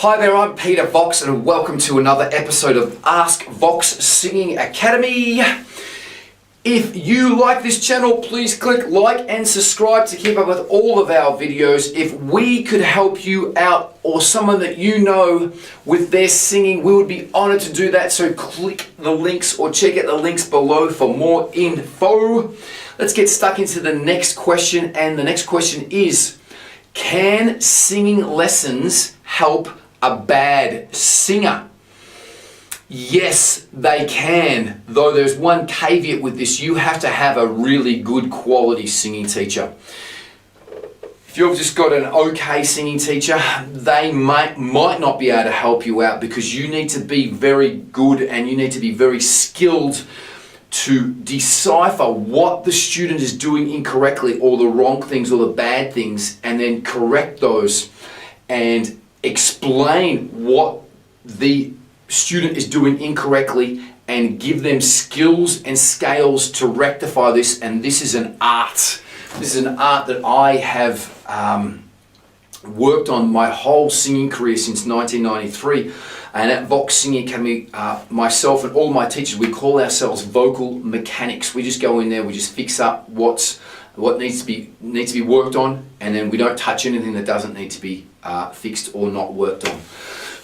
Hi there, I'm Peter Vox and welcome to another episode of Ask Vox Singing Academy. If you like this channel, please click like and subscribe to keep up with all of our videos. If we could help you out or someone that you know with their singing, we would be honored to do that. So click the links or check out the links below for more info. Let's get stuck into the next question, and the next question is, can singing lessons help a bad singer? Yes, they can, though there's one caveat with this. You have to have a really good quality singing teacher. If you've just got an okay singing teacher, they might not be able to help you out, because you need to be very good and you need to be very skilled to decipher what the student is doing incorrectly, or the wrong things or the bad things, and then correct those and explain what the student is doing incorrectly and give them skills and scales to rectify this. And this is an art. This is an art that I have worked on my whole singing career since 1993. And at Vox Singing Academy, myself and all my teachers, we call ourselves vocal mechanics. We just go in there, we just fix up what needs to be worked on, and then we don't touch anything that doesn't need to be fixed or not worked on.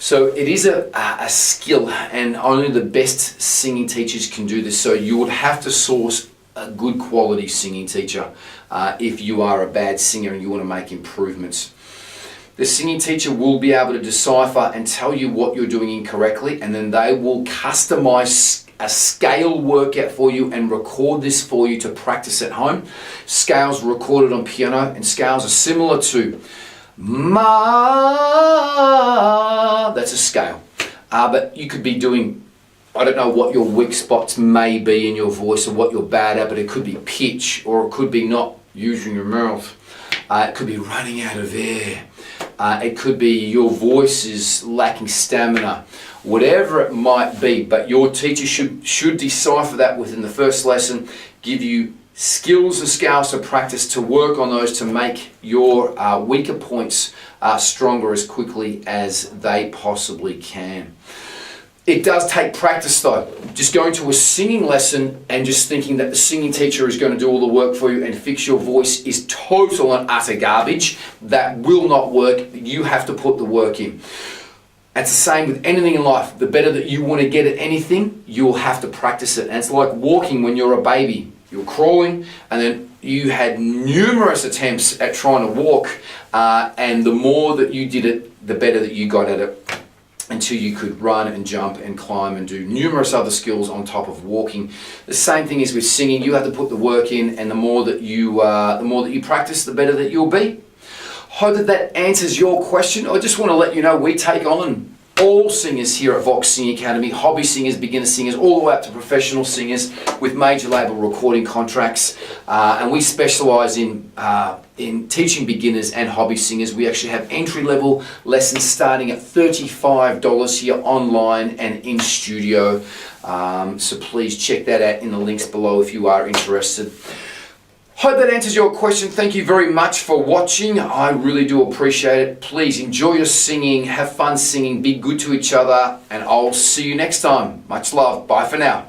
So it is a skill, and only the best singing teachers can do this. So you would have to source a good quality singing teacher if you are a bad singer and you want to make improvements. The singing teacher will be able to decipher and tell you what you're doing incorrectly, and then they will customize a scale workout for you and record this for you to practice at home. Scales are recorded on piano, and scales are similar to Ma. That's a scale. But you could be doing, I don't know what your weak spots may be in your voice or what you're bad at, but it could be pitch, or it could be not using your mouth. It could be running out of air. It could be your voice is lacking stamina. Whatever it might be, but your teacher should decipher that within the first lesson, give you skills and scales to practice to work on those to make your weaker points stronger as quickly as they possibly can. It does take practice though. Just going to a singing lesson and just thinking that the singing teacher is going to do all the work for you and fix your voice is total and utter garbage. That will not work. You have to put the work in. It's the same with anything in life. The better that you want to get at anything, you'll have to practice it. And it's like walking when you're a baby. You're crawling, and then you had numerous attempts at trying to walk, and the more that you did it, the better that you got at it, until you could run and jump and climb and do numerous other skills on top of walking. The same thing is with singing. You have to put the work in, and the more that you practice, the better that you'll be. Hope that answers your question. I just want to let you know we take on all singers here at Vox Singing Academy, hobby singers, beginner singers, all the way up to professional singers with major label recording contracts, and we specialise in teaching beginners and hobby singers. We actually have entry-level lessons starting at $35 here online and in studio, so please check that out in the links below if you are interested. Hope that answers your question. Thank you very much for watching. I really do appreciate it. Please enjoy your singing, have fun singing, be good to each other, and I'll see you next time. Much love. Bye for now.